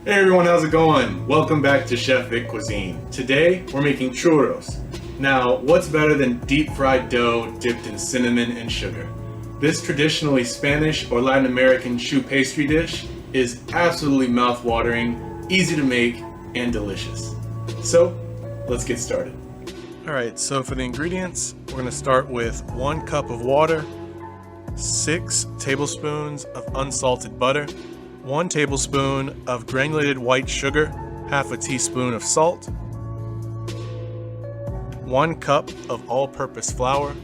Hey everyone, how's it going? Welcome back to Chef Vic Cuisine. Today, we're making churros. Now, what's better than deep fried dough dipped in cinnamon and sugar? This traditionally Spanish or Latin American choux pastry dish is absolutely mouth-watering, easy to make, and delicious. So, let's get started. Alright, so for the ingredients, we're going to start with 1 cup of water, 6 tablespoons of unsalted butter, 1 tablespoon of granulated white sugar, half a teaspoon of salt, 1 cup of all-purpose flour,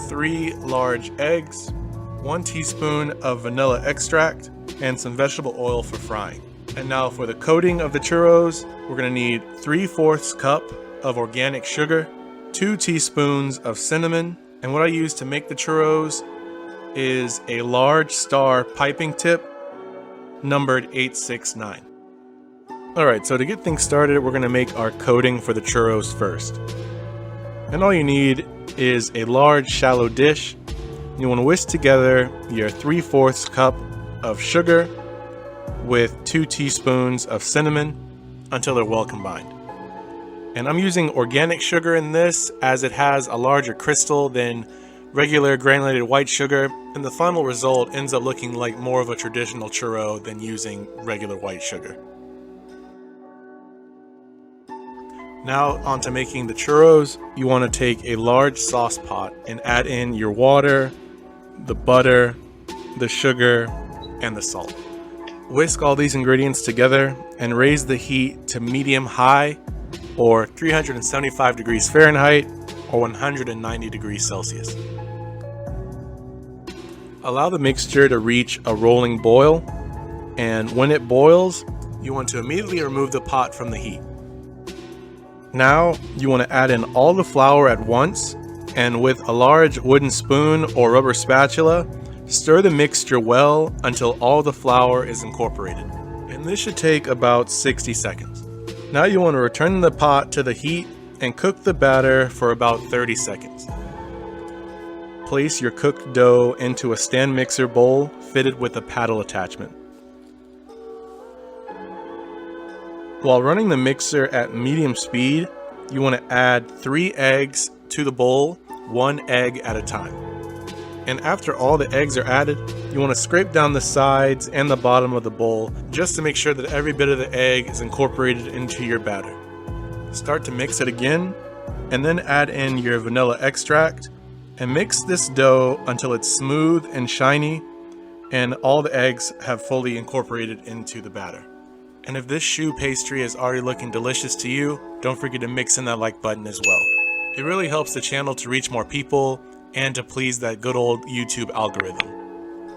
3 large eggs, 1 teaspoon of vanilla extract, and some vegetable oil for frying. And now for the coating of the churros, we're going to need 3/4 cup of organic sugar, 2 teaspoons of cinnamon, and what I use to make the churros is a large star piping tip numbered 869. Alright, so to get things started, we're going to make our coating for the churros first. And all you need is a large shallow dish. You want to whisk together your 3/4 cup of sugar with 2 teaspoons of cinnamon until they're well combined. And I'm using organic sugar in this as it has a larger crystal than regular granulated white sugar, and the final result ends up looking like more of a traditional churro than using regular white sugar. Now onto making the churros. You want to take a large sauce pot and add in your water, the butter, the sugar, and the salt. Whisk all these ingredients together and raise the heat to medium-high or 375 degrees Fahrenheit or 190 degrees Celsius. Allow the mixture to reach a rolling boil, and when it boils, you want to immediately remove the pot from the heat. Now, you want to add in all the flour at once, and with a large wooden spoon or rubber spatula, stir the mixture well until all the flour is incorporated. And this should take about 60 seconds. Now you want to return the pot to the heat and cook the batter for about 30 seconds. Place your cooked dough into a stand mixer bowl fitted with a paddle attachment. While running the mixer at medium speed, you want to add 3 eggs to the bowl, 1 egg at a time. And after all the eggs are added, you want to scrape down the sides and the bottom of the bowl just to make sure that every bit of the egg is incorporated into your batter. Start to mix it again, and then add in your vanilla extract, and mix this dough until it's smooth and shiny and all the eggs have fully incorporated into the batter. And if this choux pastry is already looking delicious to you, don't forget to mix in that like button as well. It really helps the channel to reach more people and to please that good old YouTube algorithm.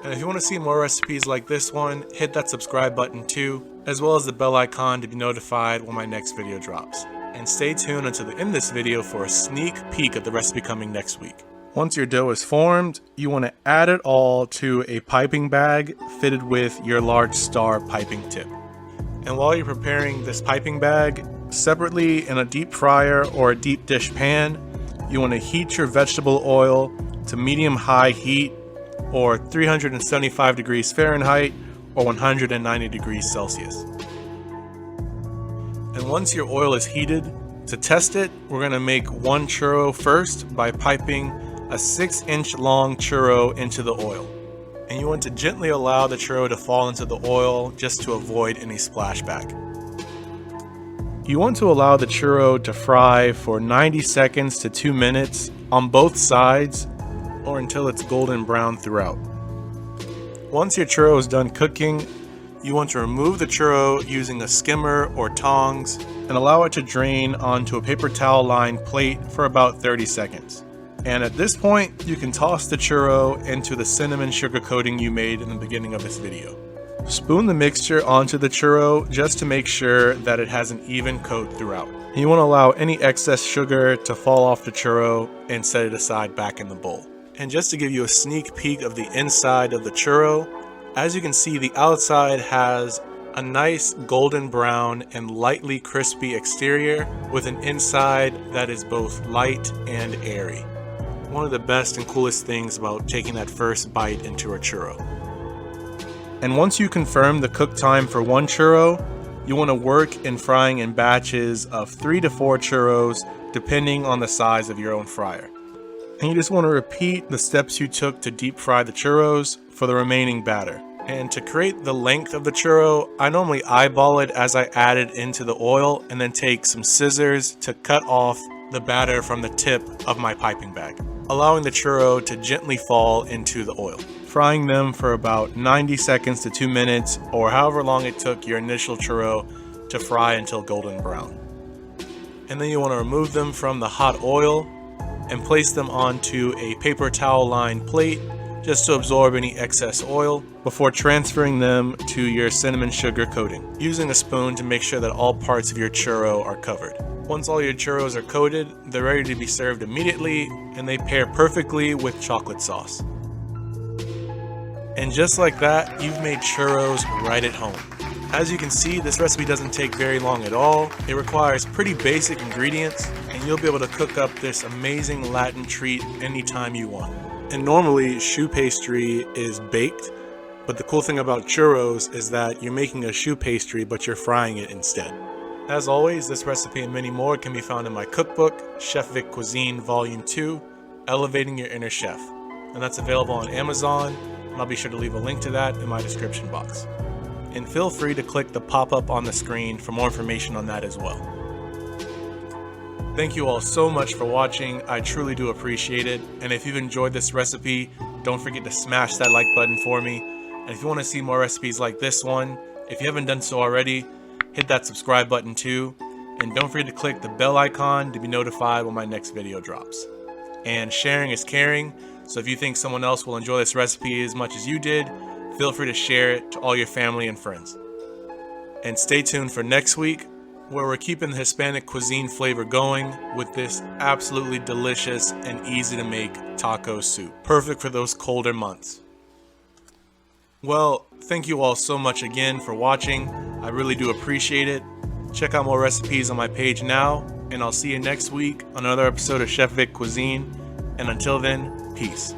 And if you want to see more recipes like this one, hit that subscribe button too, as well as the bell icon to be notified when my next video drops. And stay tuned until the end of this video for a sneak peek of the recipe coming next week. Once your dough is formed, you want to add it all to a piping bag fitted with your large star piping tip. And while you're preparing this piping bag, separately in a deep fryer or a deep dish pan, you want to heat your vegetable oil to medium-high heat or 375 degrees Fahrenheit or 190 degrees Celsius. And once your oil is heated, to test it, we're going to make 1 churro first by piping a 6-inch long churro into the oil. And you want to gently allow the churro to fall into the oil just to avoid any splashback. You want to allow the churro to fry for 90 seconds to 2 minutes on both sides or until it's golden brown throughout. Once your churro is done cooking, you want to remove the churro using a skimmer or tongs and allow it to drain onto a paper towel lined plate for about 30 seconds. And at this point, you can toss the churro into the cinnamon sugar coating you made in the beginning of this video. Spoon the mixture onto the churro just to make sure that it has an even coat throughout. You want to allow any excess sugar to fall off the churro and set it aside back in the bowl. And just to give you a sneak peek of the inside of the churro, as you can see, the outside has a nice golden brown and lightly crispy exterior with an inside that is both light and airy. One of the best and coolest things about taking that first bite into a churro. And once you confirm the cook time for one churro, you want to work in frying in batches of 3 to 4 churros, depending on the size of your own fryer. And you just want to repeat the steps you took to deep fry the churros for the remaining batter. And to create the length of the churro, I normally eyeball it as I add it into the oil and then take some scissors to cut off the batter from the tip of my piping bag, allowing the churro to gently fall into the oil. Frying them for about 90 seconds to 2 minutes, or however long it took your initial churro to fry until golden brown. And then you want to remove them from the hot oil and place them onto a paper towel lined plate just to absorb any excess oil before transferring them to your cinnamon sugar coating, using a spoon to make sure that all parts of your churro are covered. Once all your churros are coated, they're ready to be served immediately, and they pair perfectly with chocolate sauce. And just like that, you've made churros right at home. As you can see, this recipe doesn't take very long at all. It requires pretty basic ingredients, and you'll be able to cook up this amazing Latin treat anytime you want. And normally, choux pastry is baked, but the cool thing about churros is that you're making a choux pastry, but you're frying it instead. As always, this recipe and many more can be found in my cookbook, Chef Vic Cuisine Volume 2, Elevating Your Inner Chef. And that's available on Amazon, and I'll be sure to leave a link to that in my description box. And feel free to click the pop-up on the screen for more information on that as well. Thank you all so much for watching. I truly do appreciate it. And if you've enjoyed this recipe, don't forget to smash that like button for me. And if you want to see more recipes like this one, if you haven't done so already, hit that subscribe button too. And don't forget to click the bell icon to be notified when my next video drops. And sharing is caring, so if you think someone else will enjoy this recipe as much as you did, feel free to share it to all your family and friends. And stay tuned for next week, where we're keeping the Hispanic cuisine flavor going with this absolutely delicious and easy to make taco soup, perfect for those colder months. Well, thank you all so much again for watching. I really do appreciate it. Check out more recipes on my page now, and I'll see you next week on another episode of Chef Vic Cuisine. And until then, peace.